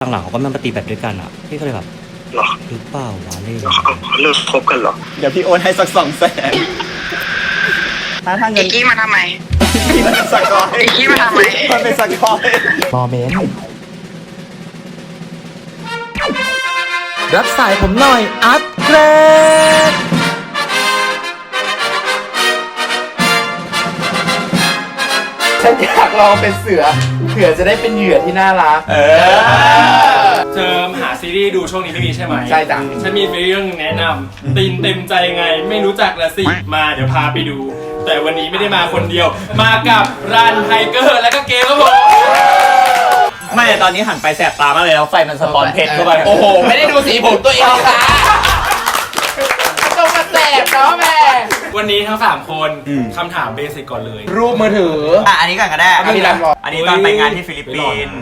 หลังๆเขาก็มาตีแบบด้วยกันอ่ะพี่ก็เลยแบบหรอหรือเปล่าวะเล่นเขาเลิกคบกันหรอเดี๋ยวพี่โอนให้สัก200,000ถ้าเงินอีกี้มาทำไมพี่มันเป็นสกอยอีกี้มาทำไมมันเป็นสกอยมอเมนรับสายผมหน่อยอัปเกรดฉันอยากลองเป็นเสือเผื่อจะได้เป็นเหยื่อที่น่ารักเธอหาซีรีส์ดูช่วงนี้ไม่มีใช่ไหมใช่จ้ะฉันมีเรื่องแนะนำตีนเต็มใจไงไม่รู้จักละสิมาเดี๋ยวพาไปดู แต่วันนี้ไม่ได้มาคนเดียวมากับรันไทเกอร์และก็เกมครับผมไม่ตอนนี้หันไปแสบตามากเลยแล้วไฟมันสปอนเพชรเข้าไปโอ้โหไม่ได้ดูสีผมตัวเองค่ะต้องมาแสบเนาะแม่วันนี้ทั้ง3คนคำถามเบสิกก่อนเลยรูปมือถืออันนี้ก่อนก็ได้อันนี้ตอนไปงานที่ฟิลิปปินส์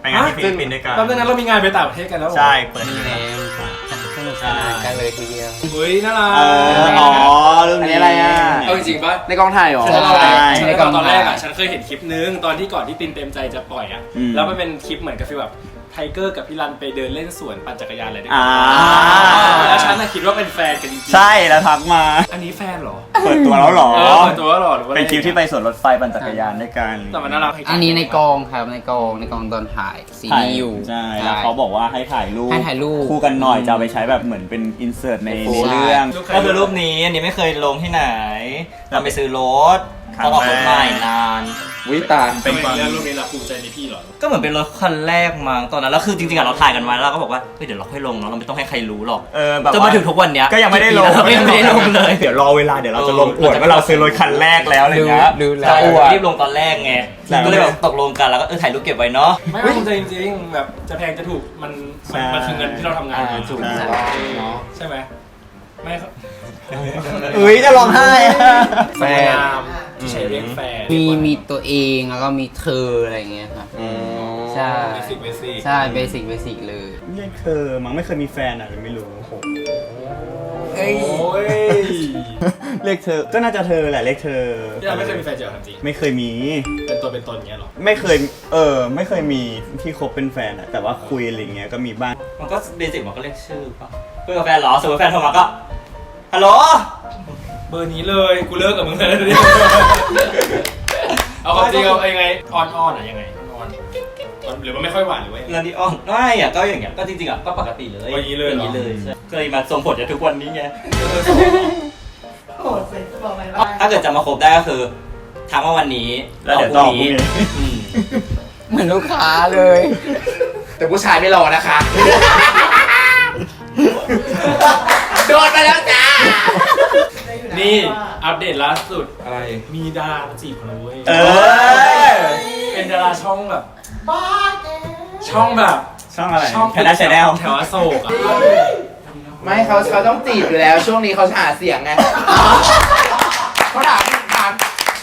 ไปงานที่ฟิลิปปินส์ด้วยกันตอนนั้นเรามีงานไปต่างประเทศกันแล้วใช่เปิดนี่กันเลยทีเดียวเฮ้ยน่ารักอ๋อเรื่องนี้อะไรอ่ะเอาจริงป่ะในกองถ่ายหรอในกองตอนแรกอ่ะฉันเคยเห็นคลิปนึงตอนที่ก่อนที่ตินเต็มใจจะปล่อยอ่ะแล้วมันเป็นคลิปเหมือนกับฟีลแบบไทเกอร์กับพี่รันไปเดินเล่นสวนปั่นจักรยานอะไรด้วยกันแล้วฉันคิดว่าเป็นแฟนกันจริงใช่แล้วทักมาอันนี้แฟนหรอเปิดตัวแล้วหรอเปิดตัวแล้วหรอเป็นคลิปที่ไปสวนรถไฟปั่นจักรยานด้วยกันแต่มันน่ารักอันนี้ในกองครับในกองตอนถ่ายซีรีส์อยู่ใช่แล้วเขาบอกว่าให้ถ่ายรูปคู่กันหน่อยจะเอาไปใช้แบบเหมือนเป็นอินเสิร์ตในเรื่องก็คือรูปนี้อันนี้ไม่เคยลงที่ไหนเราไปซื้อรถต้องออกรถใหม่นานวิตาเป็นเรื่องรูปนี้เราภูมิใจในพี่หรอก็เหมือนเป็นรถคันแรกมั้งตอนนั้นแล้วคือจริงๆเราถ่ายกันไว้แล้วก็บอกว่าเดี๋ยวเราค่อยลงเนาะเราไม่ต้องให้ใครรู้หรอกจนมาถึงทุกวันเนี้ยก็ยังไม่ได้ลงเลยเดี๋ยวรอเวลาเดี๋ยวเราจะลงอวดว่าเราซื้อรถคันแรกแล้วอะไรเงี้ยจะอวดรีบลงตอนแรกไงก็เลยแบบตกลงกันแล้วก็ถ่ายรูปเก็บไว้เนาะไม่ภูมิใจจริงๆแบบจะแพงจะถูกมันคือเงินที่เราทำงานถูกใช่ไหมไม่จะร้องไห้แฟนที่ใช้เรียกแฟนมีตัวเองแล้วก็มีเธออะไรเงี้ยครับใช่เบสิกใช่เบสิกเลยเรียกเธอมั้งไม่เคยมีแฟนอ่ะไม่รู้โอ้ยเรียกเธอก็น่าจะเธอแหละเรียกเธอที่เราไม่เคยมีแฟนจริงไม่เคยมีเป็นตัวเป็นตนเงี้ยหรอไม่เคยไม่เคยมีที่คบเป็นแฟนอ่ะแต่ว่าคุยอะไรเงี้ยก็มีบ้างมันก็เบสิกมันก็เรียกชื่อป่ะเพื่อนแฟนหรอสมมติแฟนโทรมาก็ฮัลโหลเบอร์นี้เลยกูเลิกกับมึงเลยเอาความจริงเอายังไงออนอะยังไงออนหรือว่าไม่ค่อยหวานหรือว่าเรื่องที่ออนไม่อะก็อย่างเงี้ยก็จริงๆอะก็ปกติเลยอย่างนี้เลยก็เลยมาส่งผลจนทุกวันนี้ไงโหดสิบอกไปว่าถ้าเกิดจะมาคบได้ก็คือทักมาวันนี้แล้วเดี๋ยวตอบนี้เหมือนลูกค้าเลยแต่ผู้ชายไม่รอนะคะโดนไปแล้วจ้านี่อัปเดตล่าสุดอะไรมีดารามาจีบเขาเลยเป็นดาราช่องแบบช่องอะไรช่องแพนด้าแชนแนลแถวอโศกไม่เขาต้องจีบอยู่แล้วช่วงนี้เขาหาเสียงไงเขา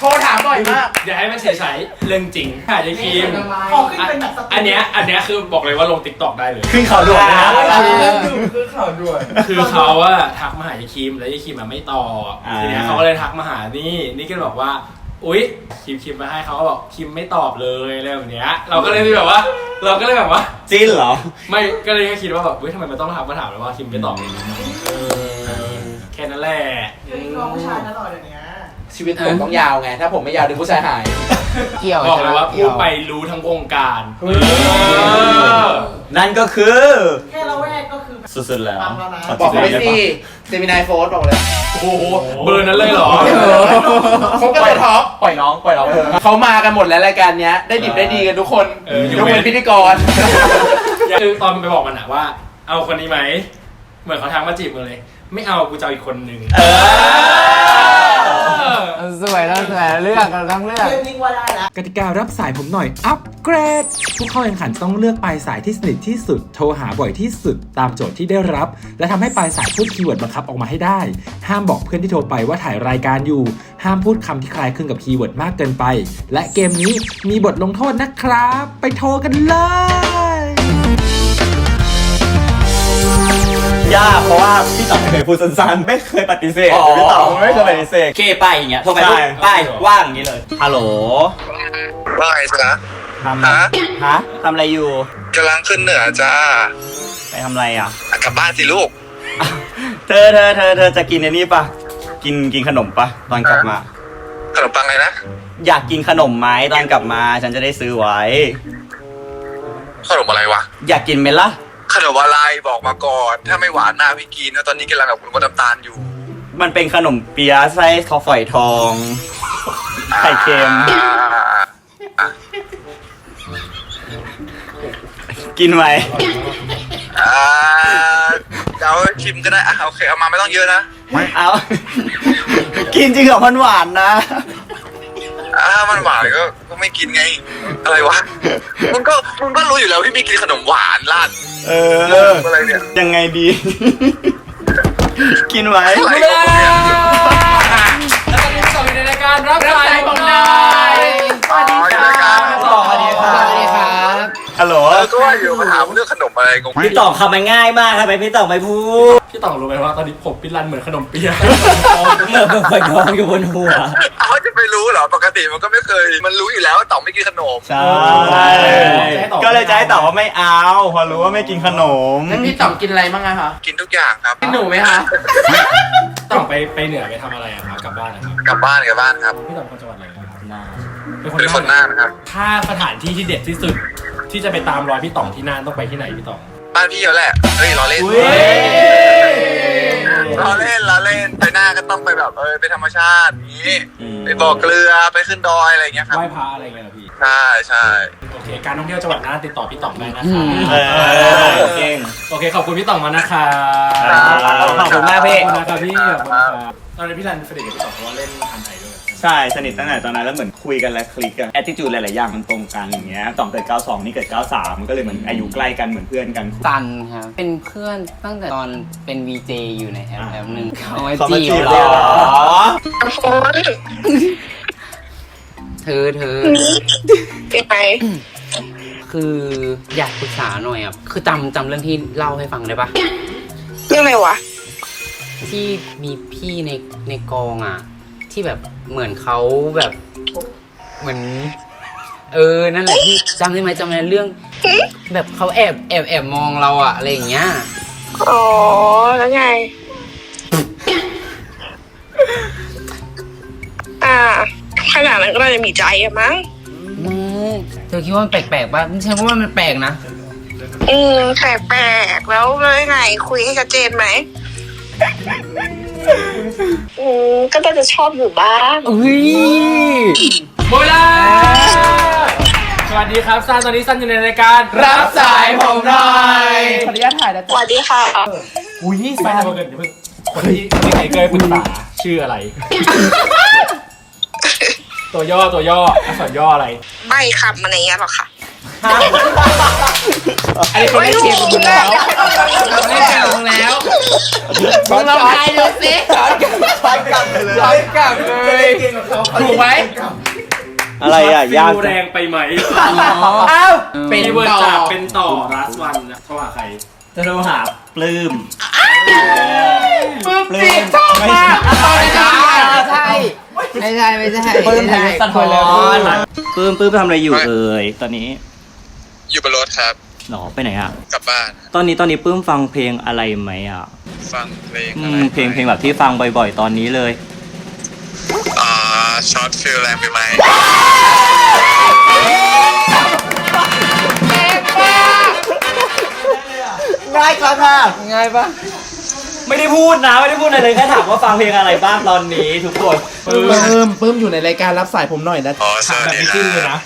โทรถามบ่อยมากอย่าให้มันเฉยๆเรื่องจริงค่ะยายคิมอันเนี้ยคือบอกเลยว่าลง TikTok ได้เลยขึ้นข่าวด่วนนะคือข่าวด่วนคือเขาอะทักมาหายายคิมแล้วยายคิมมันไม่ตอบทีเนี้ยเขาก็เลยทักมาหานี่ก็บอกว่าอุ๊ยคิมมาให้เขาบอกคิมไม่ตอบเลยอะไรแบบเนี้ยเราก็เลยแบบว่าจิ้นเหรอไม่ก็เลยแค่คิดว่าแบบเฮ้ยทำไมมันต้องทักมาถามเลยว่าคิมไม่ตอบแค่นั้นแหละน้องผู้ชายตลอดอย่างเงี้ยชีวิตผมต้องยาวไงถ้าผมไม่ยาวเดี๋ยวผู้ชายหายเกี่ยวบอกเลยว่าพูดไปรู้ทั้งวงการนั่นก็คือแค่เราแรกก็คือสุดๆแล้วบอกไปสิเซมินายโฟร์บอกเลยโอ้โหเบอร์นั้นเลยเหรอเขาก็ท็อปปล่อยน้องเขามากันหมดแล้วรายการเนี้ยได้ดิบได้ดีกันทุกคนยกเว้นพิธีกรคือตอนไปบอกมันอะว่าเอาคนนี้ไหมเหมือนเขาทักมาจีบมึงเลยไม่เอากูจะเอาอีกคนนึงสวยแล้วเลือกกันทั้งเลือกกติการรับสายผมหน่อยอัปเกรดผู้เข้าแข่งขันต้องเลือกปลายสายที่สนิทที่สุดโทรหาบ่อยที่สุดตามโจทย์ที่ได้รับและทำให้ปลายสายพูดคีย์เวิร์ดบังคับออกมาให้ได้ห้ามบอกเพื่อนที่โทรไปว่าถ่ายรายการอยู่ห้ามพูดคำที่คล้ายคลึงกับคีย์เวิร์ดมากเกินไปและเกมนี้มีบทลงโทษนะครับไปโทรกันเลยยากเพราะว่าพี่ต๋องไม่เคยพูดสั้นๆไม่เคยปฏิเสธพี่ต๋องไม่เคยปฏิเสธเคไปอย่างเงี้ยโทรไปว่างอย่างนี้เลยฮัลโหลว่าไงจ๊ะ ทำอะไรอยู่ กำลังขึ้นเหนือจ้า ไปทำอะไรอ่ะ กลับบ้านสิลูก เธอจะกินไอ้นี่ปะกินขนมปะตอนกลับมา ขนมปังเลยนะ อยากกินขนมไหมตอนกลับมาฉันจะได้ซื้อไว้ ขนมอะไรวะ อยากกินไหมล่ะ ขนมอะไรบอกมาก่อน ถ้าไม่หวานหน้าพี่กินนะตอนนี้กำลังกับคุณก็น้ำตาลอยู่ มันเป็นขนมเปี๊ยะไส้ข้าวฝอยทอง ไข่เค็ม กินไหม เดี๋ยวชิมก็ได้โอเคเอามาไม่ต้องเยอะนะ เอา กินจริงเหรอมันหวานนะ มันหวานก็ไม่กินไง อะไรวะมึงก็รู้อยู่แล้วพี่ไม่กินขนมหวานลาด อะไรเนี่ย ยังไงดี กินไหม อะไรของมึงเนี่ย แล้วตอนนี้พี่ต่ออยู่ในรายการรับสายผมหน่อย สวัสดีครับสวัสดีครับ ฮัลโหล ก็ว่าอยู่มาถามเรื่องขนมอะไรงง พี่ต่อคำมันง่ายมากทำไมพี่ต่อไม่พูด พี่ต่องรู้ไหมว่าตอนนี้ผมพี่รันเหมือนขนมเปี๊ยะ เมื่อเป็นไฟทองอยู่บนหัว เขาจะไปรู้เหรอปกติมันก็ไม่เคย มันรู้อยู่แล้วว่าต่อไม่กินขนม ใช่ ก็เลยจะให้ตอบว่าไม่เอาพอรู้ว่าไม่กินขนม แล้วพี่ต่อมกินอะไรบ้างอะคะ กินทุกอย่างครับ กินหนูไหมคะ ต่องไปเหนือไปทำอะไรอะครับกลับบ้านนะครับ กลับบ้านครับ พี่ต่องคนจังหวัดอะไรครับ เป็นคนน่านนะครับ ถ้าสถานที่ที่เด็ดที่สุด ที่จะไปตามรอยพี่ต่องที่น่านต้องไปที่ไหนพี่ต่อง บ้านพี่เขาแหละเฮ้ยล้อเล่นล้อเล่นไปหน้าก็ต้องไปแบบไปธรรมชาตินี้ไปบ่อเกลือไปขึ้นดอยอะไรอย่างเงี้ยครับ ไหว้พระอะไรเงี้ยเหรอพี่ ใช่ โอเคการท่องเที่ยวจังหวัดน่านติดต่อพี่ต่องได้นะครับ เก่ง โอเคขอบคุณพี่ต่องมากนะครับ ขอบคุณมากพี่ ขอบคุณนะครับพี่ขอบคุณครับตอนนี้พี่รันสนิทกับพี่ต่องเพราะว่าเล่นทันไทยด้วย ใช่สนิทตั้งแต่ตอนนั้นแล้วเหมือนคุยกันและคลิกกันแอตติจูดหลายๆอย่างมันตรงกันอย่างเงี้ยต่องเกิด 92 นี่เกิด 93 มันก็เลยเหมือนอายุใกล้กันเหมือนเพื่อนกัน ซันครับ เป็นเพื่อนตั้งแต่ตอนเป็น VJ อยู่ในแอปหนึ่งเขามา เขามา จี จี บบ เรา เรา เหรอ เธอ เป็นไง คืออยากปรึกษาหน่อยอ่ะ คือจำเรื่องที่เล่าให้ฟังได้ปะ เรื่องอะไรวะ ที่มีพี่ในกองอ่ะ ที่แบบเหมือนเขาแบบเหมือนนั่นแหละที่จำได้ไหมเรื่อง แบบเขาแอบมองเราอ่ะอะไรอย่างเงี้ย อ๋อ แล้วไง ขนาดนั้นก็น่าจะมีใจอะมั้ง เธอคิดว่ามันแปลกๆป่ะฉันว่ามันแปลกนะ แปลกๆแล้วยังไง คุยให้ชัดเจนไหม ก็น่าจะชอบอยู่บ้าง อุ้ย หมดเวลาสวัสดีครับซันตอนนี้ซันอยู่ในรายการ รับสายผมหน่อยขออนุญาตถ่ายนะ สวัสดีค่ะ อุ้ย ไม่ทำเกินเดี๋ยวเพิ่งคนที่ใครเคยปรึกษาชื่ออะไร ตัวย่ออักษรย่ออะไร ไม่ครับมันอย่างเงี้ยหรอคะ อันนี้เขาเล่นเกมกับมึงแล้วเขาเล่นเกมกับมึงแล้ว ลองทายดูสิช้อนกลับเลยถูกไหม อะไรอ่ะยาก ดูแรงไปไหม อ้าวเป็น คีย์เวิร์ด ต่อ จากเป็นต่อ last one นะโทรหาใคร จะโทรหาปลื้ม ปลื้มจีบชอบมากไม่ใช่ ไม่ใช่ ปลื้มทะลุสะท้อนปลื้มทำอะไรอยู่เอ่ยตอนนี้ อยู่บนรถครับ หรอไปไหนอ่ะ กลับบ้าน ตอนนี้ปลื้มฟังเพลงอะไรไหมอ่ะ ฟังเพลงอะไร เพลงแบบที่ฟังบ่อยๆ ตอนนี้เลย ช็อตฟิลแรงไปไหม ง่ายจังค่ะ ง่ายปะ ไม่ได้พูดอะไรเลยแค่ถามว่าฟังเพลงอะไรบ้างตอนนี้ทุกคน ปลื้มอยู่ในรายการรับสายผมหน่อยนะ สวัส แบบ ดี ไม่ ค จิ้นเลย รั นะ บ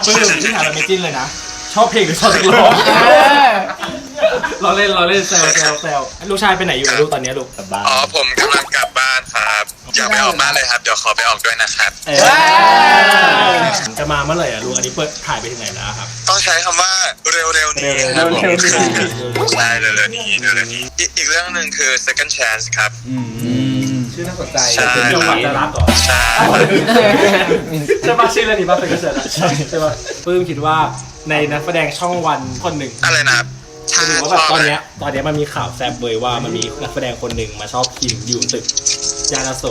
ปลื้มที่ถามแบบไม่จิ้นเลยนะ ชอบเพลงหรือชอบนักร้องเราเล่นแซวลูกชายไปไหนอยู่ลูกตอนนี้ลูก กลับบ้าน ผมกำลังกลับบ้านครับ อยากไปออกบ้านเลยครับ เดี๋ยวขอไปออกด้วยนะครับ จะมาเมื่อไหร่อ่ะลูกอันนี้เปิดถ่ายไปถึงไหนแล้วครับ ต้องใช้คำว่าเร็วๆนี้ครับผมใช่เร็วๆนี้อีกเรื่องหนึ่งคือ second chance ครับ ชื่อน่าสนใจ ใช่ จังหวัดจะรักเหรอ ใช่ ใช่ป่ะชื่อเรื่องนี้ป่ะเป็นกระแสใช่ป่ะปลื้มคิดว่าในนักแสดงช่องวันคนหนึ่ง อะไรนะครับ หรือว่าแบบตอนเนี้ยมันมีข่าวแซบเบยว่ามันมีนักแสดงคนหนึ่งมาชอบคิมอยู่ตึกยานาโซ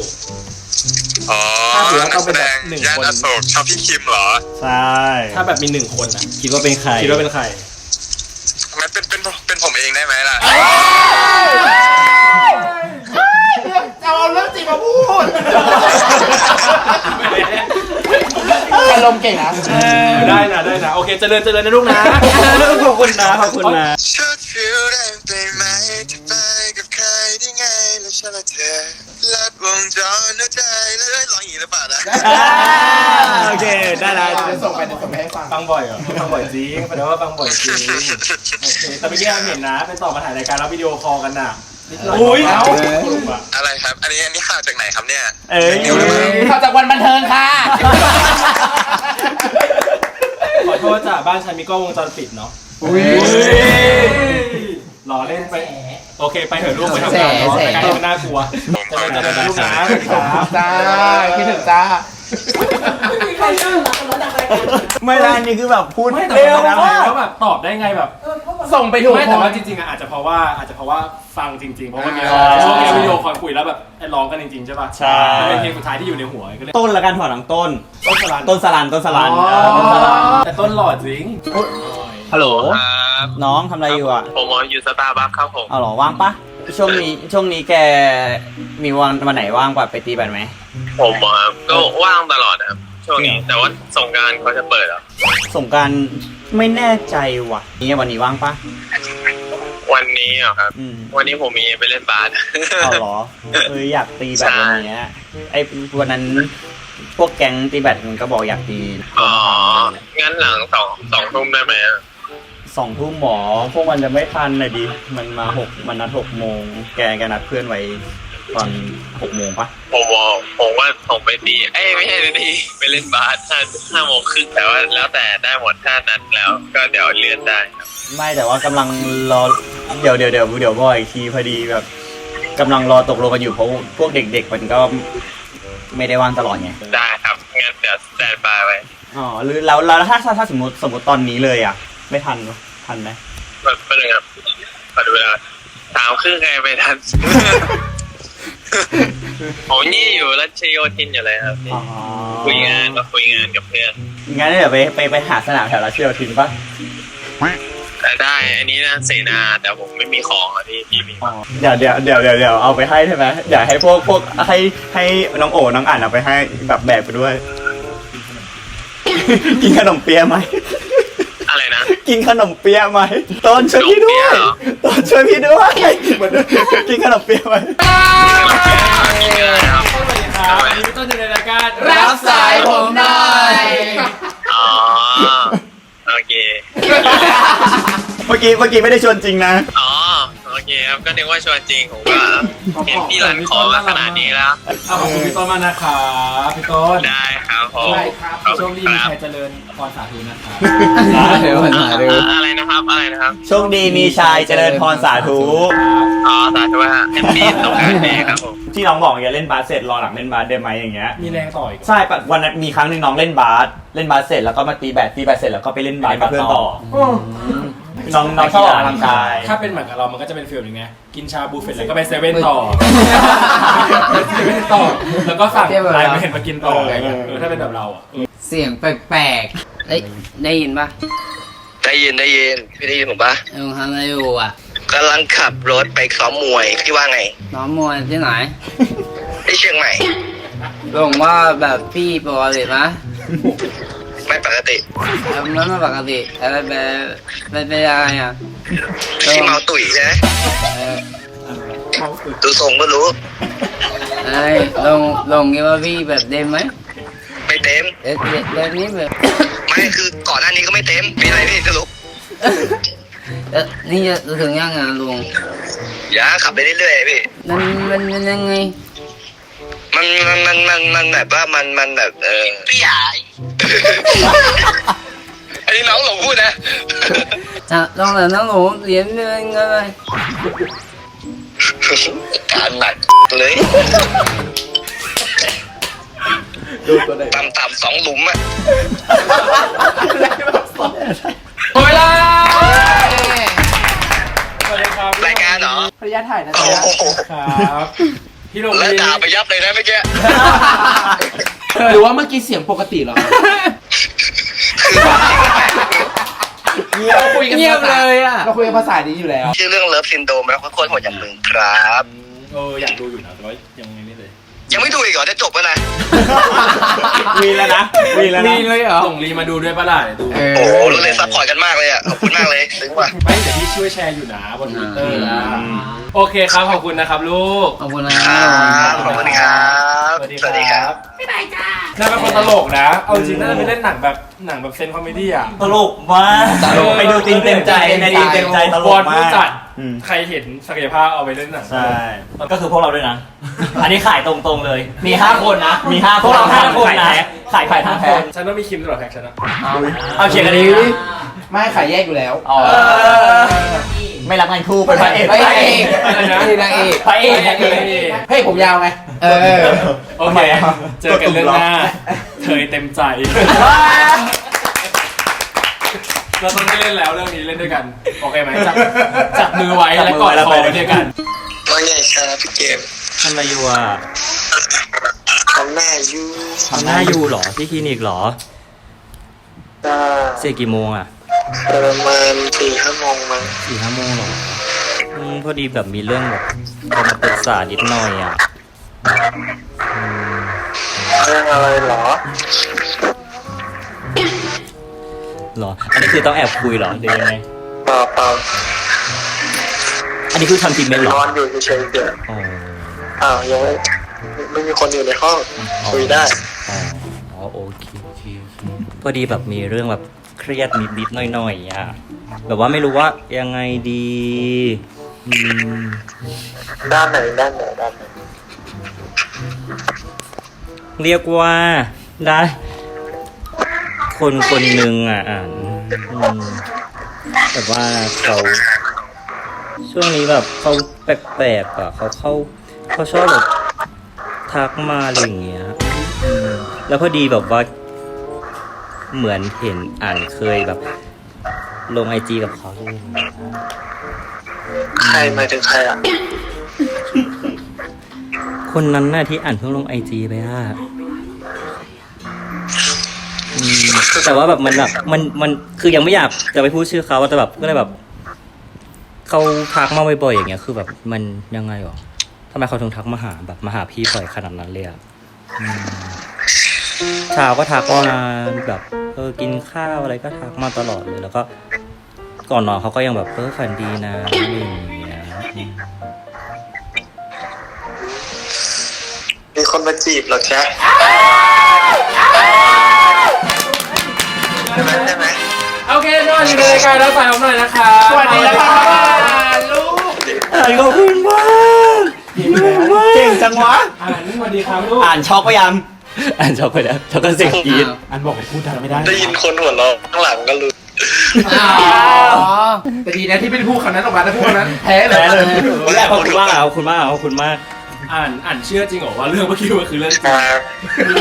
อ๋อ ถ้าถือว่าต้องเป็น แส แบ ด บ ง หนึ่ง ย่าน คน อโศกชอบพี่คิมเหรอ ใช่ ถ้าแบบมี1 คนอ่ะ คิดว่าเป็นใคร คิดว่าเป็นใคร มันเป็นผมเองได้ไหมล่ะ จะเอาเรื่องจริงมาพูดอารมณ์เก่งนะ ได้นะโอเคเจริญนะลูกนะ ขอบคุณนะขอบคุณนะ ชอบฟิลได้ไปไหมจะไปกับใครได้ไงแล้วฉันและเธอลัดวงจรหัวใจเลยร้องอย่างนี้หรือเปล่านะ โอเคได้แล้ว เดี๋ยวส่งไปให้ฟัง ฟังบ่อยเหรอฟังบ่อยจริงแปลว่าฟังบ่อยจริงโอเคแต่เมื่อกี้เห็นนะเป็นต่อมาถ่ายรายการแล้ววิดีโอคอลกันน่ะนิดหน่อย อุ๊ย เอ้า อะไรครับ อันนี้ข่าวจากไหนครับเนี่ย เอ้ย ข่าวจากวันบันเทิงค่ะ ขอโทษจ้ะบ้านฉันมีกล้องวงจรปิดเนาะรอเล่นไปโอเคไปเถอะลูกไปทำงานเนาะรายการนี้มันน่ากลัวเจริญนะลูกนะสวัสดีครับ จ้าคิดถึงจ้า มีใครน่ารักแล้วจากรายการ ไม่ได้นี่คือแบบพูด ไม่แต่ เร็ว แล้ว มาก แบบตอบได้ไงแบบ ส่งไปถูก ไม่ ค แต่ว่าน จริงๆอ่ะอาจจะเพราะว่าฟังจริงๆเพราะว่ามีช่วงนี้วิดีโอคอลคุยแล้วแบบร้องกันจริงๆใช่ป่ะ ใช่ มันเป็นเพลงสุดท้ายที่อยู่ในหัวก็เลย ต้นละกันถอดหลังต้น ต้นสลัน ต้นสลัน ต้นสลันแต่ต้นหล่อจริง ฮัลโหล ครับ น้องทำอะไรอยู่อ่ะ ผมอยู่สตาร์บัคครับผม เอาเหรอว่างปะช่วงนี้แกมีวันไหนว่างปะไปตีแบดไหม ผมก็ว่างตลอดนะครับช่วงนี้แต่ว่าสงกรานต์เขาจะเปิดอ่ะ สงกรารไม่แน่ใจว่ะนี่วันนี้ว่างปะ วันนี้เหรอครับ อืม วันนี้ผมมีไปเล่นบาส เอาเหรออยากตีแบดวันเนี้ยไอ้วันนั้นพวกแก๊งตีแบดมันก็บอกอยากตี อ๋อ งั้นหลังสองทุ่มได้ไหมอะ 2 ทุ่มหมอพวกมันจะไม่ทันเลยดิมันมันนัด6 โมงแกนัดเพื่อนไว้ตอน6 โมงปะ ผมว่าผมไปตีไม่ใช่ตีไปเล่นบาส5 โมงครึ่งแต่ว่าแล้วแต่ได้หมดถ้านัดแล้วก็เดี๋ยวเลื่อนได้ครับ ไม่แต่ว่ากำลังรอเดี๋ยวบอกอีกทีพอดีแบบกำลังรอตกลงกันอยู่เพราะพวกเด็กๆมันก็ไม่ได้ว่างตลอดไง ได้ครับงั้นเดี๋ยวสแตนบายไว้ อ๋อหรือแล้วถ้าสมมติตอนนี้เลยอ่ะไม่ทันไหม แบบเป็นยังไงครับขอดูเวลา3:30ไงไปทัน ผมนี่อยู่รัชโยธินอยู่เลยครับพี่ อ๋อ คุยงานกับเพื่อน งั้นเดี๋ยวไปหาสนามแถวรัชโยธินปะ แต่ได้อันนี้นะเสนาแต่ผมไม่มีของอ่ะพี่มี อ๋อเดี๋ยวเอาไปให้ใช่ไหมอยากให้พวกให้น้องโอ๋น้องอ่านเอาไปให้แบบแบกไปด้วย กินขนมเปี๊ยะไหม อะไรนะ กินขนมเปี๊ยะไหมต้นช่วยพี่ด้วย ขนมเปี๊ยะเหรอ ต้นช่วยพี่ด้วยกินขนมเปี๊ยะไหม ครับ สวัสดีครับอันนี้พี่ต้นอยู่ในรายการ รับสายผมหน่อย อ๋อโอเค เมื่อกี้ไม่ได้ชวนจริงนะ อ๋อโอเคครับก็นึกว่าชวนจริงผมก็เห็นพี่รันขอมาขนาดนี้แล้ว ขอบคุณพี่ต้นมากนะครับพี่ต้น ได้ครับผม ได้ครับ ขอบ โช คุ ค ณ ดี ค มี รับ ชัยเจริญพรสาธุนะครับ อะไรนะครับ โชคดีมีชายเจริญพรสาธุ อ๋อสาธุฮะแฮปปี้สงกรานต์แน่ครับผม ที่น้องบอกอย่าเล่นบาสเสร็จรอหลังเล่นบาสได้ไหมอย่างเงี้ย มีแรงต่ออีก ใช่ปะวันนั้นมีครั้งหนึ่งน้องเล่นบาสเสร็จแล้วก็มาตีแบดเสร็จแล้วก็ไปเล่นบาสกับเพื่อนต่อน้องชอบออกกำลังกาย ถ้าเป็นเหมือนกับเรามันก็จะเป็นฟิลอย่างไงกินชาบูเสร็จแล้วก็ไปเซเว่นต่อเซเว่นต่อแล้วก็สั่งไลน์มาเห็นมากินต่ออะไรเงี้ยถ้าเป็นแบบเราอ่ะ เสียงแปลกๆได้ยินปะ ได้ยินพี่ได้ยินผมปะ ทำอะไรอยู่อ่ะ กำลังขับรถไปซ้อมมวยพี่ว่าไง น้องมวยที่ไหน ที่เชียงใหม่ ลงว่าแบบพี่ปกติปะ ไม่ปกติ แล้วมันไม่ปกติอะไรเป็นอะไรอ่ะ พี่เมาตุ๋ยใช่ไหม เออ ดูทรงก็รู้ ไอ้ลงคิดว่าพี่แบบเต็มไหม ไม่เต็ม แบบนี้แบบ ไม่คือก่อนหน้านี้ก็ไม่เต็มมีอะไรพี่สรุป นี่จะถึงยังไงลุง อย่าขับไปเรื่อยๆพี่ มันยังไง มันแบบว่ามันแบบพี่ใหญ่ อันนี้น้องหลงพูดนะ ลองแต่น้องหนูเรียนเรื่องอะไร การหนักเลยต่ำ2 หลุมอ่ะ โอ้ยล่ะ สวัสดีครับ รายการเหรอ พระยาถ่ายนะ โอ้ จ๊ะ โห ครับ พี่โร แล้ว ลี ด่าไปยับเลยนะเมื่อกี้ หรือว่าเมื่อกี้เสียงปกติเหรอเราคุยกัน เงียบเลยอ่ะ เราคุยกันภาษานี้อยู่แล้ว ชื่อเรื่องเลิฟซินโดรมแล้วก็โคตรโหดอย่างมึงครับ อยากดูอยู่นะแต่ว่ายังไม่เลย ยังไม่ดูอีกเหรอจะจบแล้วนะ มีแล้วนะมีแล้วนะ มีเลยเหรอ ส่งรีมาดูด้วยปะล่ะเดี๋ยวดู โอ้โหรู้เลยซัพพอร์ตกันมากเลยอ่ะขอบคุณมากเลยซึ้งว่ะ ไม่เดี๋ยวพี่ช่วยแชร์อยู่นะบนทวิตเตอร์นะโอเคครับขอบคุณนะครับลูก ขอบคุณนะ ครับขอบคุณครับ สวัสดีครับบ๊ายบายจ้าน่าเป็นคนตลกนะ เอาจริงน่าจะไปเล่นหนังแบบเซนคอมเมดี้อ่ะ ตลกมากไปดูตีนเต็มใจในตีนเต็มใจตล บอก ล มา ผู้จัด ก ใครเห็นศักยภาพเอาไปเล่นหนัง ใช่ก็คือพวกเราด้วยนะ อันนี้ขายตรงๆเลย มี 5 คนนะ มี 5 พวกเรา 5 คนนะขาย5 คน ฉันต้องมีคิมตลอดแพ็กฉันนะ เอาเชียร์กันดี ไม่ขายแยกอยู่แล้ว ไม่รับงานคู่เป็นพระเอก พระเอก อะไรนะ นางเอก พระเอก เฮ้ยผมยาวไง โอเค เจอกันเรื่องหน้า เธอเต็มใจ เราต้องไม่เล่นแล้วเรื่องนี้เล่นด้วยกัน โอเคไหมจับมือไว้แล้วกอดคอไว้ด้วยกัน ว่าไงครับพี่เกม ทำอะไรอยู่อ่ะ ทำหน้ายู ทำหน้าอยู่เหรอที่คลินิกเหรอ จ้า เสียกี่โมงอ่ะ ประมาณ4-5 โมงมั้ง 4-5 โมงเหรอพอดีแบบมีเรื่องแบบจะมาปรึกษานิดหน่อยอ่ะ เรื่องอะไรเหรอ เหรอ อันนี้คือต้องแอบคุยเหรอหรือยังไง เปล่า อันนี้คือทำทีมเมนต์เหร น อ อนอยู่เฉยๆเดี๋ยว อ๋อ อ้าวยังไม่มีคนอยู่ในห้องคุยได้ อ๋อโอเคพอดีแบบมีเรื่องแบบเครียดนิดๆหน่อยๆอ่ะแบบว่าไม่รู้ว่ายังไงดีอืม ด้านไหน เรียกว่าได้คนคนหนึ่งอ่ะแบบว่าเขาช่วงนี้แบบเขาแปลกๆอ่ะเขาชอบแบบทักมาอะไรอย่างเงี้ยแล้วพอดีแบบว่าเหมือนเห็นเคยแบบลงIGกับเขาด้วยนะ ใครหมายถึงใครอ่ะ คนนั้นน่ะที่เพิ่งลงIGไปอ่ะแต่ว่าแบบมันแบบมันคือยังไม่อยากจะไปพูดชื่อเขาแต่แบบก็เลยแบบเขาทักมาบ่อยๆอย่างเงี้ยคือแบบมันยังไงหรอทำไมเขาถึงทักมาหาพี่บ่อยขนาดนั้นเลยอ่ะเช้าก็ทักมาแบบกินข้าวอะไรก็ทักมาตลอดเลยแล้วก็ก่อนนอนเขาก็ยังแบบฝันดีนะอะไรอย่างเงี้ย มีคนมาจีบเหรอจ๊ะใช่ไหม โอเคสวัสดีในรายการเราใส่ผมหน่อยนะคะ สวัสดีนะครับลูก ขอบคุณมาก เก่งจังวะ สวัสดีครับลูก อ่านช็อกไปยัง ช็อกไปแล้วช็อกก็เสียงกรี๊ด อันบอกพูดดังไม่ได้ ได้ยินคนหัวเราะข้างหลังก็รู้ แต่ดีนะที่ไม่ได้พูดคำนั้นออกมาแต่พูดคำนั้นแพ้เลย ขอบคุณมากขอบคุณมาก อ่านเชื่อจริงเหรอว่าเรื่องเมื่อกี้มันคือเรื่องจริง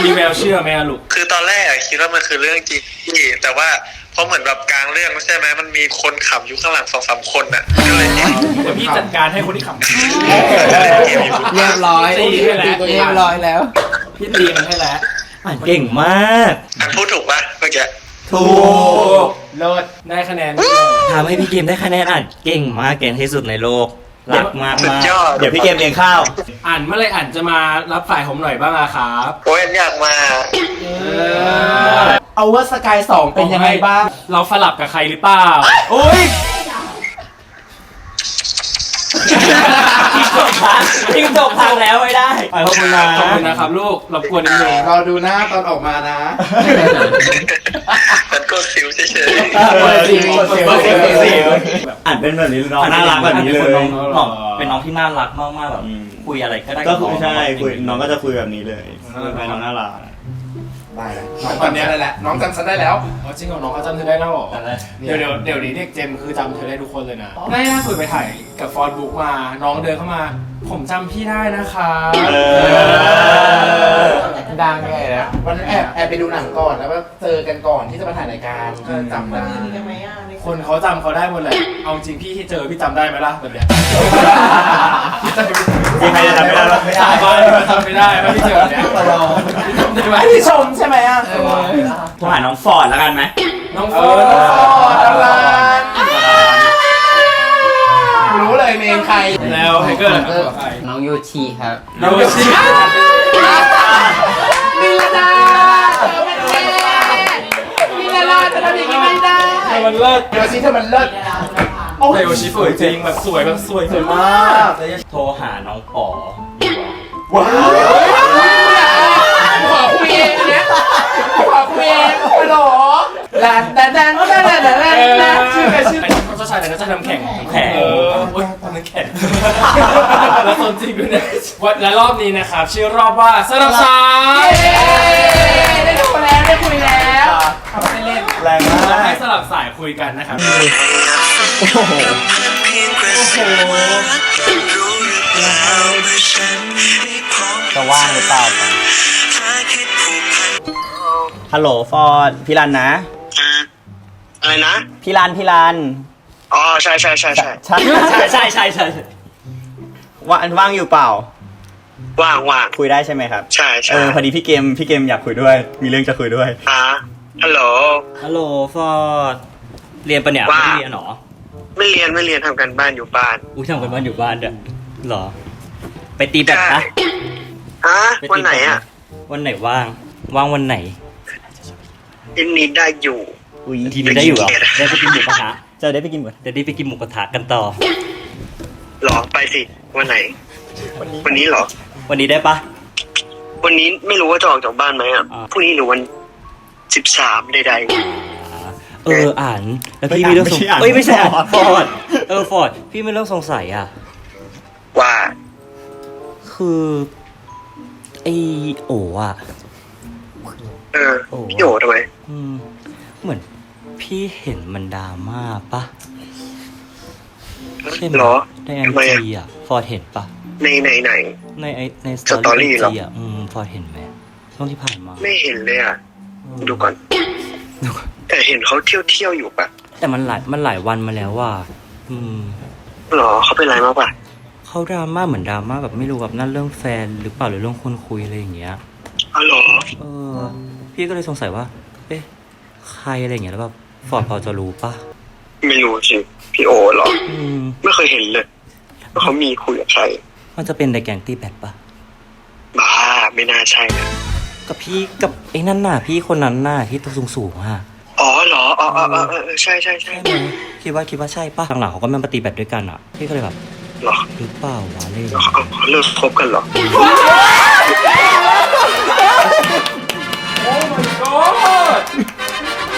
มีแววเชื่อไหมอะลูก คือตอนแรกอะคิดว่ามันคือเรื่องจริงพี่แต่ว่าพอเหมือนแบบกลางเรื่องใช่ไหมมันมีคนขำอยู่ข้างหลัง2-3 คนอ่ะก็เลยเอ๊ะ เดี๋ยวพี่จัดการให้คนที่ขำ เรียบร้อย ตีให้แล้ว เรียบร้อยแล้ว พี่ตีมันให้แล้ว เก่งมาก อันพูดถูกปะเมื่อกี้ ถูก เลิศ ได้คะแนน ทำให้พี่เกมได้คะแนนเก่งมากเก่งที่สุดในโลกรักมาก สุด มาก ยอด เดี๋ยวพี่เกมเลี้ยงข้าว เมื่อไรจะมารับสายผมหน่อยบ้างอะครับ โอ้ยอันอยากมา เอาว่าสกาย2เป็นยังไงบ้าง เราสลับกับใครหรือเปล่า อุ้ยทิ้งจบทางแล้วไม่ได้ขอบคุณนะ ขอบคุณนะครับลูกรบกวนนิดนึง เราดูหน้าตอนออกมานะ ฉันก็สิวเฉย อ่านเป็นแบบนี้น้องน่ารักแบบนี้เลย เป็นน้องที่น่ารักมากๆแบบคุยอะไรก็ได้ ก็คือใช่คุยน้องก็จะคุยแบบนี้เลยเป็นน้องน่ารัก ได้แล้วน้องจำฉันได้แล้วน้องจำฉันได้แล้ว อ๋อจริงเหรอน้องเขาจำเธอได้แล้วเหรอเดี๋ยวนี้เด็กเจมคือจำเธอได้ทุกคนเลยนะล่าสุดไปถ่ายกับฟอร์ดบุ๊กมาน้องเดินเข้ามา ผมจำพี่ได้นะคะ ดังไงนะวันนั้นแอบไปดูหนังก่อนแล้วก็เจอกันก่อนที่จะมาถ่ายรายการก็จำได้ มีกันไหมอ่ะใน คนเขาจำเขาได้หมดแหละเอาจริงพี่ที่เจอพี่จำได้ไหมล่ะแบบเนี้ย มีใครจะจำไม่ได้หรอ สาบานว่าจำไม่ได้ว่าพี่เจอแบบเนี้ยจำได้ไหม พี่ชมใช่ไหมอ่ะ โทรหาน้องฟอร์ดแล้วกันไหม น้อง เอ โฟ อน น้องฟอร์ดตะวันรู้เลยเมนใคร แล้วไทเกอร์ล่ะครับใคร น้องโยชิครับ โยชิ มิลดาเธอมันแย่มิลดาเธอทำอย่างนี้ไม่ได้ มันเลิศ โยชิเธอมันเลิศโอ้ แต่โยชิสวยจริงแบบสวยมาก โทรหาน้องป๋อ ว้าวขอคุยเองนะขอคุยเองฮัลโหลลานดันดันดันดันดันดันชื่ออะไรชื่อ เขาจะใช้อะไรนะจะทำแข่งโอ้ยทำแข่งแล้วสนจริงด้วยเนี่ยวันและรอบนี้นะครับชื่อรอบว่าสลับสาย ได้ดูแล้วได้คุยแล้วทำไปเล่น แรงมา เราให้ ก สลับสายคุยกันนะครับ จะว่างหรือเปล่าฮัลโหลฟอร์ดพี่รันนะ อะไรนะ พี่รัน อ๋อใช่ ใช่ว่างอยู่เปล่า ว่าง คุยได้ใช่ไหมครับ ใช่ พอดีพี่เกมอยากคุยด้วย มีเรื่องจะคุยด้วย ฮัลโหล ฮัลโหลฟอร์ดเรียนปะเนี่ย ว่า ไม่เรียนหรอ ไม่เรียนทำกันบ้านอยู่บ้าน อุ้ยทำกันบ้านอยู่บ้านด้วยเหรอ ไปตีแบดนะ วันไหนอ่ะ วันไหนว่างวันไหน อินนี้ได้อยู่ อุ้ย ทีนี้ได้อยู่เหรอ ได้ ได้ไปกินหมูกระทะ จะได้ไปกินหมด เดี๋ยวได้ไปกินหมูกระทะกันต่อ หรอไปสิวันไหน วันนี้เหรอ วันนี้ได้ปะ วันนี้ไม่รู้ว่าจะออกจากบ้านไหมอ่ะ อ่า พรุ่งนี้หรือวัน13ใด อ่านแล้วพี่มีเรื่องสงสัยไม่ใช่ฟอร์ดฟอร์ดพี่มีเรื่องสงสัยอ่ะ ๆว่า คือไอโอ๋อ่ะ พี่โอทำไม เหมือนพี่เห็นมันดราม่าปะใช่ไหม เหรอ ในไอ ทำไม จีอ่ะฟอร์ดเห็นปะ ในไหน ในส สต ต อ อ รี่ รี่ เหรอ จีอ่ะฟอร์ดเห็นไหมช่วงที่ผ่านมา ไม่เห็นเลยอ่ะ ดูก่อน แต่เห็นเขาเที่ยวอยู่ปะ แต่มันหลายวันมาแล้วว่าหรอเขาเป็นไรมากปะ เขาดราม่าเหมือนดราม่าแบบไม่รู้แบบนั่นเรื่องแฟนหรือเปล่าหรือเรื่องคนคุยอะไรอย่างเงี้ย อ๋อเหรอ พี่ก็เลยสงสัยว่า เอ๊ะใครอะไรอย่างเงี้ยแล้วแบบฟอร์ดพอจะรู้ปะ ไม่รู้สิพี่โอเหรอ ไม่เคยเห็นเลยว่าเขามีคุยกับใคร มันจะเป็นในแกงตีแบดปะ บ้าไม่น่าใช่นะ กับพี่กับไอ้นั่นน่ะพี่คนนั้นน่ะที่ตัวสูงๆอ่ะ อ๋อเหรออ๋อใช่ ใช่ไหมคิดว่าใช่ปะหลังๆเขาก็มาปฏิบัติด้วยกันอ่ะพี่ก็เลยแบบ เหรอ หรือเปล่าวะอะไรอย่าง เหรอ เงี้ย เขาเลิกคบกันเหรอ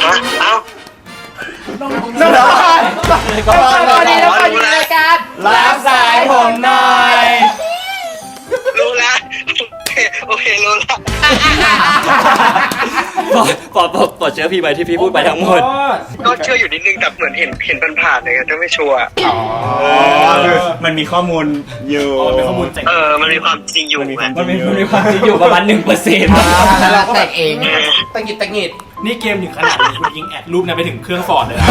ฮะเอ้า น้องฟอร์ดอยู่ในรายการ รับสายผมหน่อย รู้แล้วโอเครู้แล้ว ปอดเชื่อพี่ไปที่พี่พูดไปทั้งหมด ก็เชื่ออยู่นิดนึงแต่เหมือนเห็นผ่านๆเลยอะถ้าไม่ชัวร์ คือมันมีข้อมูลอยู่ เป็นข้อมูลจาก มันมีความจริงอยู่ มันมีความ มันมีความจริงอยู่ประมาณ 1% แล้วเราแต่งเองตังกิด นี่เกมถึงขนาดนี้คุณยิงแอดรูปนั้นไปถึงเครื่องฟอร์ดเลยนะ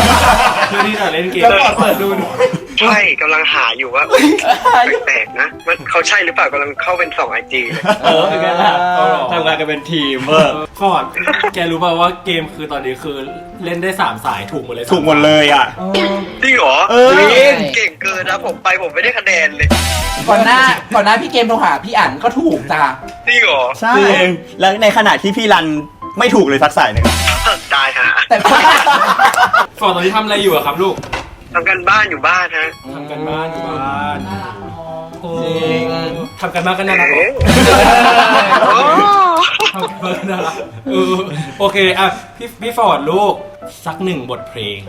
เพื่อที่จะเล่นเกมเปิดดู ใช่กำลังหาอยู่ว่าแปลกๆนะมันเขาใช่หรือเปล่ากำลังเข้าเป็น2 IG เลย เป็นไงล่ะทำงานกันเป็นทีมเวอร์ ฟอร์ดแกรู้ป่าวว่าเกมคือตอนนี้คือเล่นได้3 สายถูกหมดเลย ถูกหมดเลยอ่ะ จริงเหรอ จริง เก่งเกินนะผมไม่ได้คะแนนเลย ก่อนหน้าพี่เกมโทรหาพี่อั๋นก็ถูกจ้า จริงเหรอ ใช่ แล้วในขณะที่พี่รันไม่ถูกเลยสักสายหนึ่ง ตายฮะ แต่พี่ ฟอร์ดตอนนี้ทำอะไรอยู่อะครับลูก ทำกันบ้านอยู่บ้านฮะ ทำกันบ้านอยู่บ้านจริงทำกันบ้านกันน่ารัก โอ้ ทำกันบ้านน่ารักโอเคอ่ะพี่ฟอร์ดลูกสัก1 บทเพลง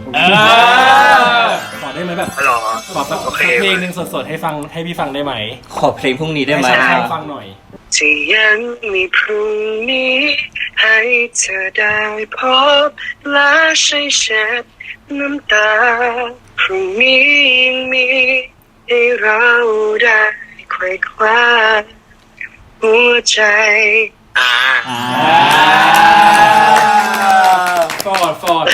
ฟอร์ดได้ไหมแบบ หรอ ขอสักเพลงหนึ่งสดๆให้ฟังให้พี่ฟังได้ไหม ขอเพลงพรุ่งนี้ได้ไหม ให้ฟังหน่อย ที่ยังมีพรุ่งนี้ให้เธอได้พบและใช้เช็ดน้ำตาพรุ่งนี้ยังมีให้เราได้ไขว่คว้าหัวใจฟอร์ด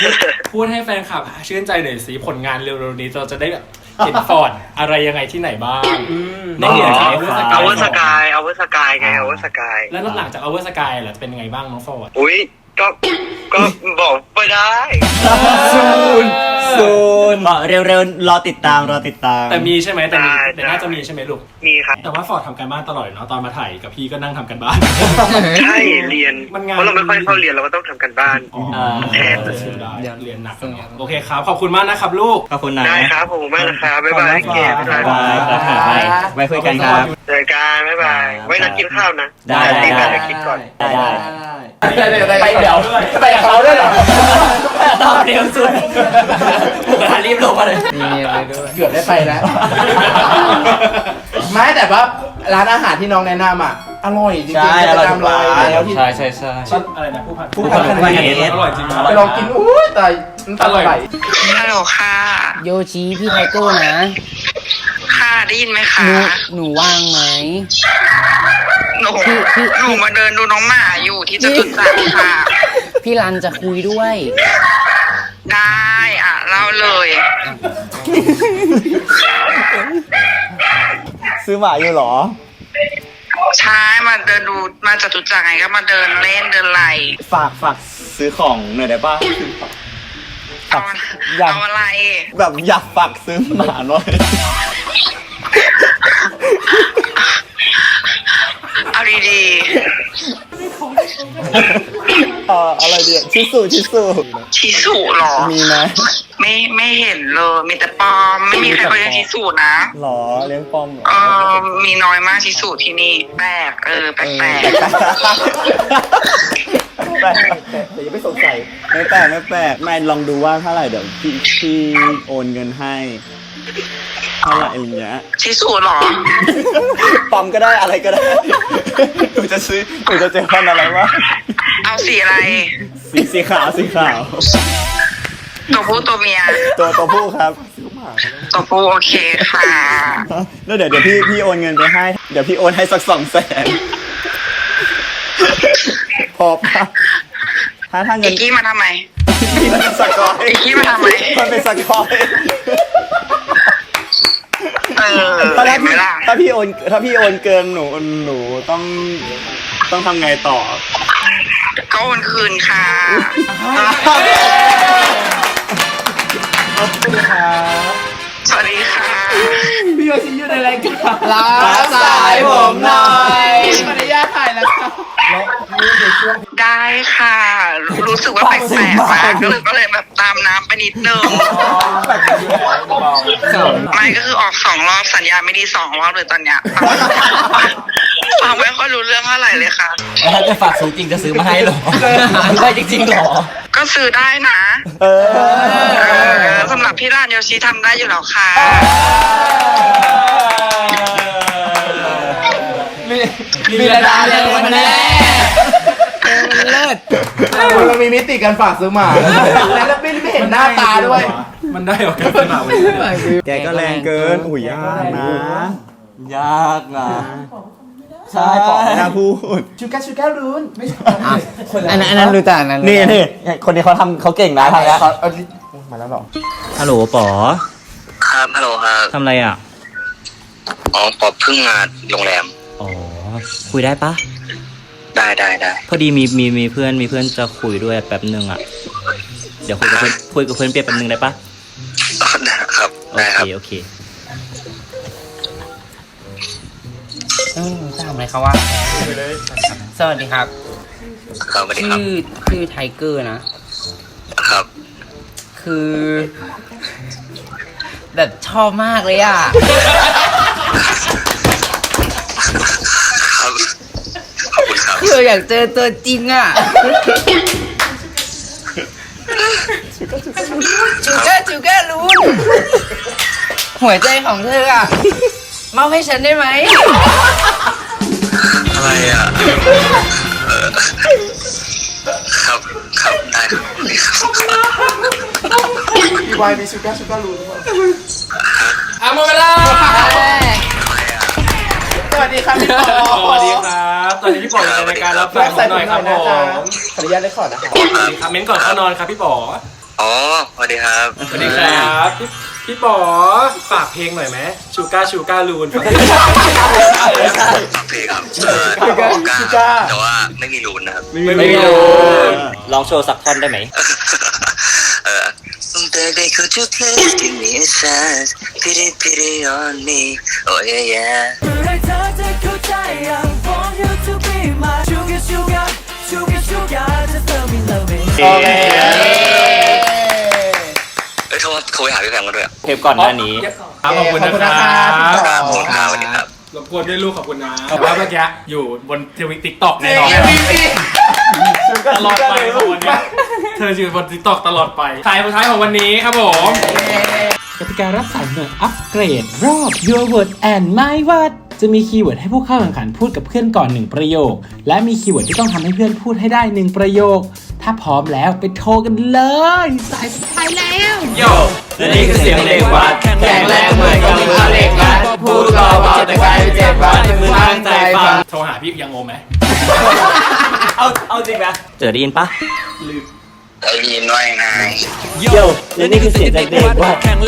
พูดให้แฟนคลับชื่นใจหน่อยสิผลงานเร็วๆนี้เราจะได้แบบเห็นฟอร์ดอะไรยังไงที่ไหนบ้างได้เห็นจากเอาเวอร์สกาย เอาเวอร์สกายเอาเวอร์สกายไงเอาเวอร์สกาย แล้วหลังจากเอาเวอร์สกายล่ะเป็นยังไงบ้างน้องฟอร์ด อุ้ยก็บอกไม่ได้ ซูนเร็วๆรอติดตาม แต่มีใช่ไหมแต่น่าจะมีใช่ไหมลูก มีครับ แต่ว่าฟอร์ดทำการบ้านตลอดเนาะตอนมาถ่ายกับพี่ก็นั่งทำการบ้าน ใช่เรียน มันงาน เพราะเราไม่ค่อยเข้าเรียนเราก็ต้องทำกันบ้าน แทน ได้เรียนหนักเนอะโอเคครับขอบคุณมากนะครับลูก ขอบคุณนะ ได้ครับผมมากนะครับบ๊ายบายเก๋บ๊ายบาย ไว้คุยกันครับ เจอกันบ๊ายบายไว้นัดกินข้าวนะ ได้ ตีกันไปคิดก่อน ไปเดี๋ยวไปกับเขาด้วยเหรอ ตอบเร็วสุดบุกรีบลงมาเลย มีอะไรด้วย เกือบได้ไปแล้ว ไม่แต่ว่าร้านอาหารที่น้องแนะนำอ่ะอร่อยจริงๆ ใช่อร่อยทุกร้าน แล้วที่ ใช่ ชื่ออะไรนะผู้พัน ผู้พัน อร่อยจริง ไปลองกินอุ้ยแต่น้ำตาไหล ฮัลโหลค่ะ โยชิพี่ไทโก้นะ ค่ะได้ยินไหมคะ หนูว่างไหม หนูมาเดินดูน้องหมาอยู่ที่จตุจักรค่ะ พี่รันจะคุยด้วย ได้อ่ะเล่าเลย ซื้อหมาอยู่เหรอ ใช่มาเดินดูมาจตุจักรไงก็มาเดินเล่นเดินไหล ฝากซื้อของหน่อยได้ป่ะ เอา อยาก เอาอะไร แบบอยากฝากซื้อหมาหน่อย เอาดี อะไรเดียวชิสุ ๆชีสูหรอ มีไหม ไม่เห็นเลยมีแต่ปอมไม่มีใครเขาเรียกชีสูนะ หรอเลี้ยงปอมเหรอ มีน้อยมากชีสูที่นี่แปลกแปลก แปลกแต่ยังไม่สงสัยไม่แปลกไม่ลองดูว่าเท่าไหร่เดี๋ยวพี่โอนเงินให้เท่าไหร่อะไรเงี้ย ชีสูหรอ ปอมก็ได้อะไรก็ได้หนูจะเจอพันธุ์อะไรวะ เอาสีอะไร สีขาว ตัวผู้ตัวเมีย ตัวผู้ครับ ตัวผู้โอเคค่ะ แล้วเดี๋ยวพี่โอนเงินไปให้ เดี๋ยวพี่โอนให้สัก200,000พอปะถ้าเงิ อี น กกี้มาทำไม พี่มันเป็นสกอย อีกกี้มาทำไม มันเป็นสกอย เห็นไหมล่ะ ถ้าพี่โอนเกินหนูต้องทำไงต่อ ก็โอนคืนค่ะ สวัสดีค่ะ พี่โยชิอยู่ในรายการ รับสายผมหน่อย ขออนุญาตถ่ายแล้วค่ะ ได้ค่ะ รู้สึกว่าแปลกๆมากก็เลยแบบตามน้ำไปนิดนึงไม่ก็คือออก2 รอบสัญญาณไม่ดี2 รอบเลยตอนเนี้ยฟังไม่ค่อยรู้เรื่องเท่าไหร่เลยค่ะ แล้วถ้าจะฝากซื้อจริงจะซื้อมาให้หรอได้จริงๆหรอ ก็ซื้อได้นะสำหรับพี่ร้านโยชิทำได้อยู่แล้วค่ะ มีระดับเลยวันนี้เลิศเรามีมิติการฝากซื้อหมาแล้วไม่เห็นหน้าตาด้วย มันได้ออกกันขนาดนี้ แกก็แรงเกินอุ้ยยากนะยากนะใช่ปอกนะพูด ชูก้ารุนไม่ใช่ อันนั้นรู้จักอันนั้น นี่คนนี้เขาเก่งนะทางนี้ มาแล้วหรอ ฮัลโหลป๋อ ครับฮัลโหลครับ ทำอะไรอ่ะ อ๋อปอเพิ่งมาโรงแรม อ๋อ คุยได้ปะ ได้ พอดีมีเพื่อนจะคุยด้วยแป๊บนึงอ่ะ เดี๋ยวคุยกับเพื่อนเปียกแป๊บนึงได้ปะ ครับ โอเค ทำอะไรเขาว่าสวัสดีครับ ครับสวัสดีครับ ชื่อไทเกอร์นะ ครับ คือ แบบชอบมากเลยอ่ะ ครับขอบคุณครับ คืออยากเจอตัวจริงอ่ะจูก้ารู้นหัวใจของเธออ่ะมอบให้ฉันได้ไหม อะไรอ่ะครับได้ครับ มีวายมีชูก้ารุน อ่ะหมดเวลา สวัสดีครับพี่ปอ สวัสดีครับตอนนี้พี่ป๋ออยู่ในรายการรับฟังผมหน่อยครับผม ขออนุญาตได้ขอนะคะ คอมเมนต์ก่อนเข้านอนครับพี่ป๋อ อ๋อสวัสดีครับ สวัสดีครับพี่ป๋อฝากเพลงหน่อยไหมชูก้าลูน ฟังเพลงครับก้าแต่ว่าไม่มีรูนนะครับ ไม่มีรู ลองโชว์สักท่อนได้ไหม Baby, could you please give me a chance? Pity on me. Oh yeah yeah. โอเค โทรไปหาพี่แพมกันด้วย เทปก่อนหน้านี้ ขอบคุณนะครับ ครับผมครับสวัสดีครับ รบกวนด้วยลูกขอบคุณนะแต่ว่าเมื่อกี้อยู่บนทวิตติ๊กต็อกแน่นอนตลอดไปของวันนี้เธออยู่บนติ๊กต็อกตลอดไปท้ายสุดท้ายของวันนี้ครับผม กติการรับสายเหมือนอัปเกรดรอบ Your Word and My Word จะมีคีย์เวิร์ดให้ผู้เข้าแข่งขันพูดกับเพื่อนก่อน1ประโยคและมีคีย์เวิร์ดที่ต้องทำให้เพื่อนพูดให้ได้1ประโยคถ้าพร้อมแล้วไปโทรกันเลยสายสุดท้ายแล้ว โย และนี่คือเสียงเด็กวัดแข็งแรงเหมือนกับมือเล็กวัดพูดเบาๆแต่กลายเป็นเจ็บวัดมือตั้งใจฟัง โทรหาพี่ยังโอไหม เอาจริงนะเจอได้ยินปะ ได้ยินว่ายังไง โย่และนี่คือเสียงจากเด็กวัดแข็ง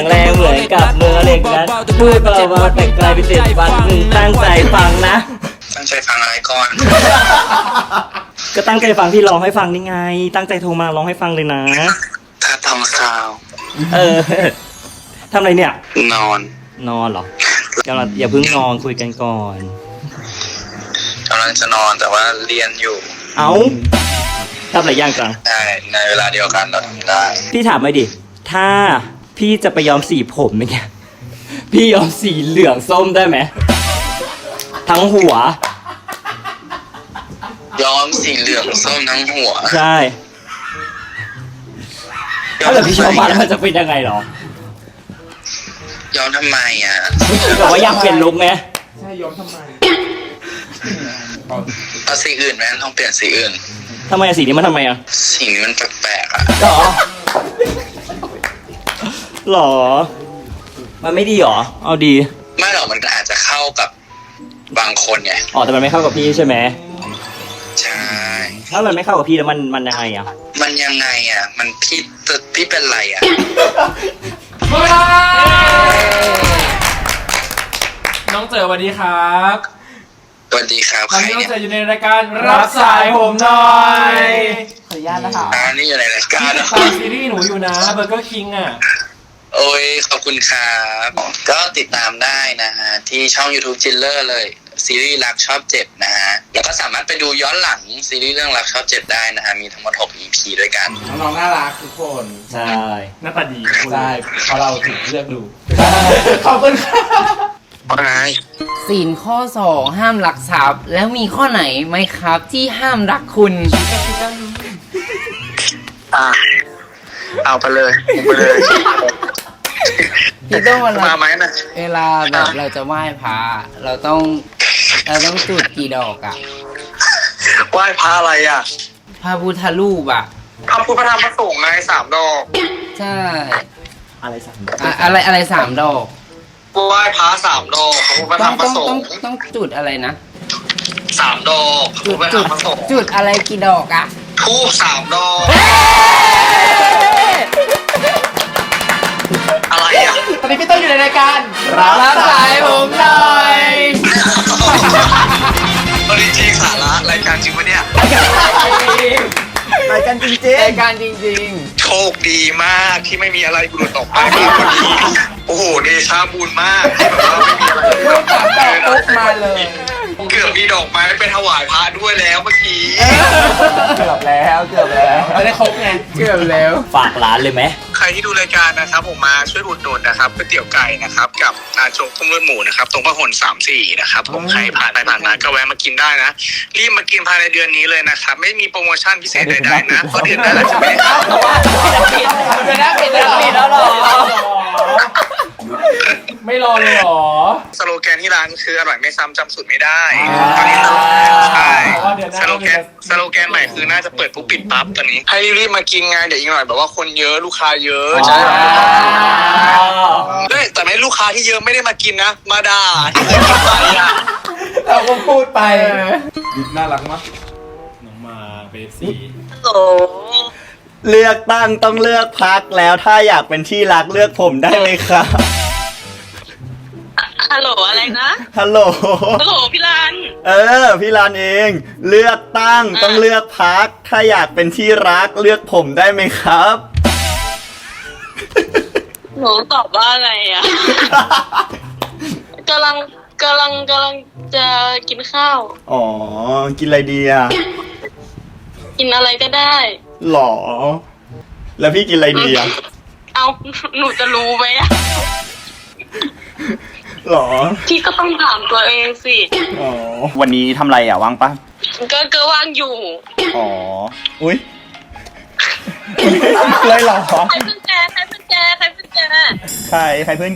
แรงเหมือนกับมือเล็กวัดพูดเบาๆแต่กลายเป็นเจ็บวัดมือตั้งใจฟังนะ ตั้งใจฟังอะไรก่อน ก็ตั้งใจฟังที่ร้องให้ฟังนี่ไง ตั้งใจโทรมาร้องให้ฟังเลยนะ ถ้าทำข่าว ทำอะไรเนี่ย นอน นอนเหรอ กำลังอย่าเพิ่งนอนคุยกันก่อน กำลังจะนอนแต่ว่าเรียนอยู่ เอ้าทำหลายอย่างจัง ได้ในเวลาเดียวกันเราทำได้ พี่ถามหน่อยดิ ถ้าพี่จะไปย้อมสีผมอย่างเงี้ย พี่ย้อมสีเหลืองส้มได้ไหม ทั้งหัว ย้อมสีเหลืองส้มทั้งหัว ใช่ถ้าเกิดพี่ชอบมาแล้วมันจะเป็นยังไงหรอ ย้อมทำไมอ่ะ แต่ว่าอยากเปลี่ยนลุคไง ใช่ย้อมทำไม เอาสีอื่นไหมลองเปลี่ยนสีอื่น ทำไมอะสีนี้มันทำไมอะ สีนี้มันแปลกๆอ่ะ หรอ หรอ มันไม่ดีหรอ เอาดี ไม่หรอกมันอาจจะเข้ากับบางคนไง อ๋อแต่มันไม่เข้ากับพี่ใช่ไหม ใช่ ถ้ามันไม่เข้ากับพี่แล้วมันยังไงอะ มันยังไงอ่ะ มันพี่เป็นไรอ่ะ น้องเจอสวัสดีครับ สวัสดีครับ ตอน ใคร นี้น้อง เนี่ย เจออยู่ในรายการรับสายผมหน่อย ขออนุญาตนะคะ นี่อยู่ในรายการเหรอ ตามซีรีส์หนูอยู่นะเบอร์เกอร์คิงอ่ะ โอ้ยขอบคุณครับก็ติดตามได้นะฮะที่ช่อง YouTube จิลเลอร์เลยซีรีส์รักชอบเจ็บนะฮะแล้วก็สามารถไปดูย้อนหลังซีรีส์เรื่องรักชอบเจ็บได้นะฮะมีทั้งหมด6 EP ด้วยกัน น้องๆน่ารักทุกคน ใช่ หน้าตาดี ใช่เพราะเราถึงเลือกดู ขอบคุณค่ะ ว่าไง ศีลข้อ 2 ห้ามลักทรัพย์แล้วมีข้อไหนไหมครับที่ห้ามรักคุณ เอาไปเลยไปเลย พี่ต้องวัน มาไหมนะ เวลาแบบเราจะไหว้พระเราต้องจุดกี่ดอกอะ ไหว้พระอะไรอ่ะ พระพุทธรูปอะ พระพุทธพระธรรมพระสงฆ์ไง3 ดอก ใช่ อะไรสั่ง อะไร3 ดอก ไหว้พระ3 ดอกพระพุทธพระธรรมพระสงฆ์ ต้องจุดอะไรนะ 3 ดอกพระพุทธพระธรรมพระสงฆ์ จุดอะไรกี่ดอกอะ ทูบ3 ดอก อะไรอ่ะ ตอนนี้พี่ต้นอยู่ในรายการ รับสายผมหน่อย ตอนนี้จริงสาระรายการจริงปะเนี่ย รายการจริง รายการจริง โชคดีมากที่ไม่มีอะไรหลุดออกไปมากกว่านี้โอ้โหเดชาบุญมากที่แบบว่าไม่มีอะไรหลุดออกไป ปุ๊บมาเลย เกือบมีดอกไม้ไปถวายพระด้วยแล้วเมื่อกี้ เกือบแล้วจะได้ครบไง ๆเกือบแล้ว ฝากร้านเลยไหม ใครที่ดูรายการนะครับผมมาช่วยอุดหนุนนะครับก๋วยเตี๋ยวไก่นะครับกับนาโจ๊กต้มเลือดหมูนะครับตรงพหล34นะครับผมใครผ่านไปผ่านมาก็แวะมากินได้นะรีบมากินภายในเดือนนี้เลยนะครับไม่มีโปรโมชั่นพิเศษใดๆนะเพราะเดือนหน้าจะไม่ได้เข้า เดี๋ยวนะปิดแล้วเหรอ ไม่รอเลยเหรอ สโลแกนที่ร้านคืออร่อยไม่ซ้ำจำสูตรไม่ได้ อ่า ตอนนี้ใช่ เพราะว่าเดือนหน้า สโลแกนใหม่คือน่าจะเปิดปุ๊บปิดปั๊บตอนนี้ให้รีบมากินงานเดี๋ยวอีกหน่อยแบบว่าคนเยอะลูกค้าเยอะใช่แต่ไม่ลูกค้าที่เยอะไม่ได้มากินนะมาด่าที่เคยกินไปอ่ะ เราก็พูดไปน่ารักมาก น้องมาเบฟซี โอ้ เลือกตั้งต้องเลือกพรรคแล้วถ้าอยากเป็นที่รักเลือกผมได้ไหมครับ ฮัลโหลอะไรนะ ฮัลโหล ฮัลโหลพี่รัน พี่ลานเอง เลือกตั้งต้องเลือกพรรคถ้าอยากเป็นที่รักเลือกผมได้ไหมครับ หนูตอบว่าอะไรอ่ะ กำลังจะกินข้าว อ๋อ กินอะไรดีอ่ะ กินอะไรก็ได้ หรอ แล้วพี่กินอะไรดีอ่ะ เอาหนูจะรู้ไหมอ่ะ หรอ พี่ก็ต้องถามตัวเองสิ อ๋อ วันนี้ทำอะไรอ่ะว่างปะ ก็ว่างอยู่ อ๋อ อุ๊ย เลยเหรอ ใครเพื่อนแก ใครเพื่อน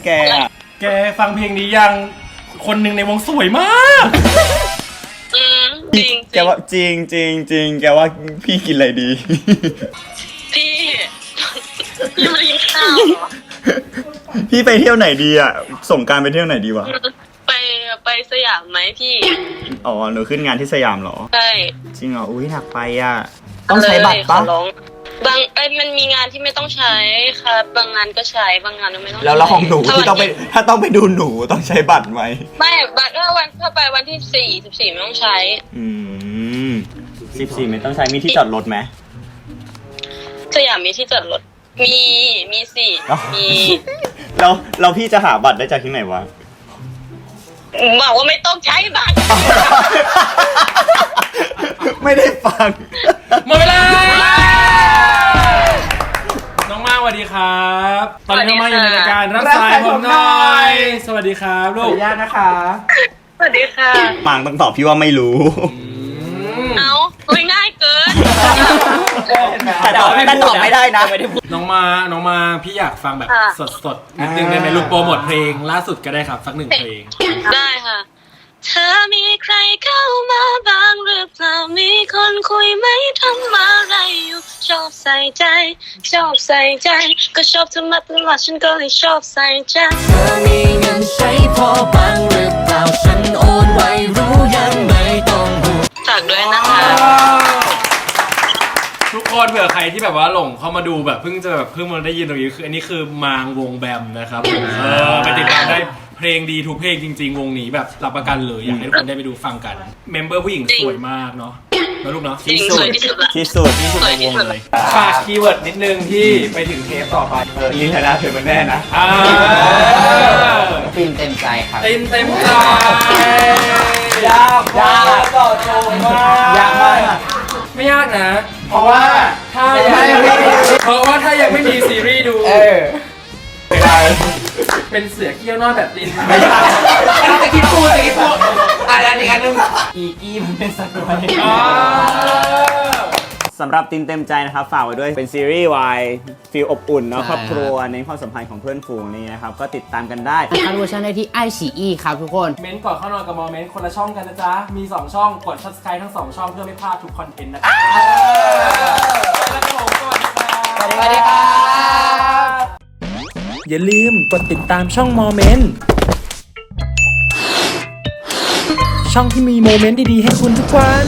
แกอ่ะ แกฟังเพลงนี้ยังคนหนึ่งในวงสวยมาก จริง แกว่าจริงแกว่าพี่กินอะไรดี พี่มากินข้าวเหรอ พี่ไปเที่ยวไหนดีอ่ะสงกรานต์ไปเที่ยวไหนดีวะ ไปสยามไหมพี่ อ๋อหนูขึ้นงานที่สยามเหรอ ใช่ จริงเหรอ อุ้ยอยากไปอ่ะ ต้องใช้บัตรปะ ขอร้องมันมีงานที่ไม่ต้องใช้ครับบางงานก็ใช้บางงานก็ไม่ต้องใช้ แล้วของหนูที่ต้องไปถ้าต้องไปดูหนูต้องใช้บัตรไหม ไม่บัตรถ้าไปวันที่14ไม่ต้องใช้ 14ไม่ต้องใช้มีที่จอดรถไหม สยามมีที่จอดรถมีสิ อ๋อ มี แล้วพี่จะหาบัตรได้จากที่ไหนวะ บอกว่าไม่ต้องใช้บัตร ไม่ได้ฟัง หมดเวลา น้องมาสวัสดีครับ ตอนนี้น้องมาอยู่ในรายการรับสายผมหน่อย สวัสดีครับลูก ญาตินะคะ สวัสดีค่ะ มางต้องตอบพี่ว่าไม่รู้ เอาคุยง่ายเกิน แต่ตอบไม่ได้นะ น้องมาพี่อยากฟังแบบสดๆนิดนึงได้ไหมลูกโปรโมทเพลงล่าสุดก็ได้ครับสัก1เพลง ได้ค่ะ เธอมีใครเข้ามาบ้างหรือเปล่ามีคนคุยไหมทำอะไรอยู่ชอบใส่ใจ ก็ชอบเธอมาตลอดฉันก็เลยชอบใส่ใจ เธอมีเงินใช้พอบ้างหรือเปล่าฉันโอนไว้รู้ยังไม่ต้องห่วง ฝากด้วยนะคะ ทุกคนเผื่อใครที่แบบว่าหลงเข้ามาดูแบบเพิ่งมาได้ยินตรงนี้คืออันนี้คือมางวงแบมนะครับไปติดตามได้เพลงดีทุกเพลงจริงๆวงนี้แบบรับประกันเลยอยากให้ทุกคนได้ไปดูฟังกันเมมเบอร์ผู้หญิงสวยมากเนาะแล้วลูกเนาะ จริงสวยที่สุดละ ที่สุดในวงเลย ฝากคีย์เวิร์ดนิดนึงที่ไปถึงเทปต่อไป ยินชนะเธอมันแน่นะ ฟินเต็มใจครับ เต็มใจ ยากต่อโจมมากยากมาก ไม่ยากนะ เพราะว่า ถ้ายังไม่มีซีรีส์ดูเป็นเสือเกี้ยวน้อยแบบลิน ตะกี้พูดอะไรอีกอันนึง อีกี้มันเป็นสัตว์น้อยสำหรับตินเต็มใจนะครับฝากไว้ด้วยเป็นซีรีส์วายฟีลอบอุ่นเนาะครอบครัวในความสัมพันธ์ของเพื่อนฝูงนี่นะครับก็ติดตามกันได้ คัดเวอร์ชันได้ที่ไอฉีอีครับทุกคน เม้นก่อนเข้านอนกับมอเม้นคนละช่องกันนะจ๊ะมี2ช่องกด subscribe ทั้ง2ช่องเพื่อไม่พลาดทุกคอนเทนต์นะครับแล้วก็ผมสวัสดีครับ สวัสดีครับ อย่าลืมกดติดตามช่องโมเมนต์ช่องที่มีโมเมนต์ดีๆให้คุณทุกวัน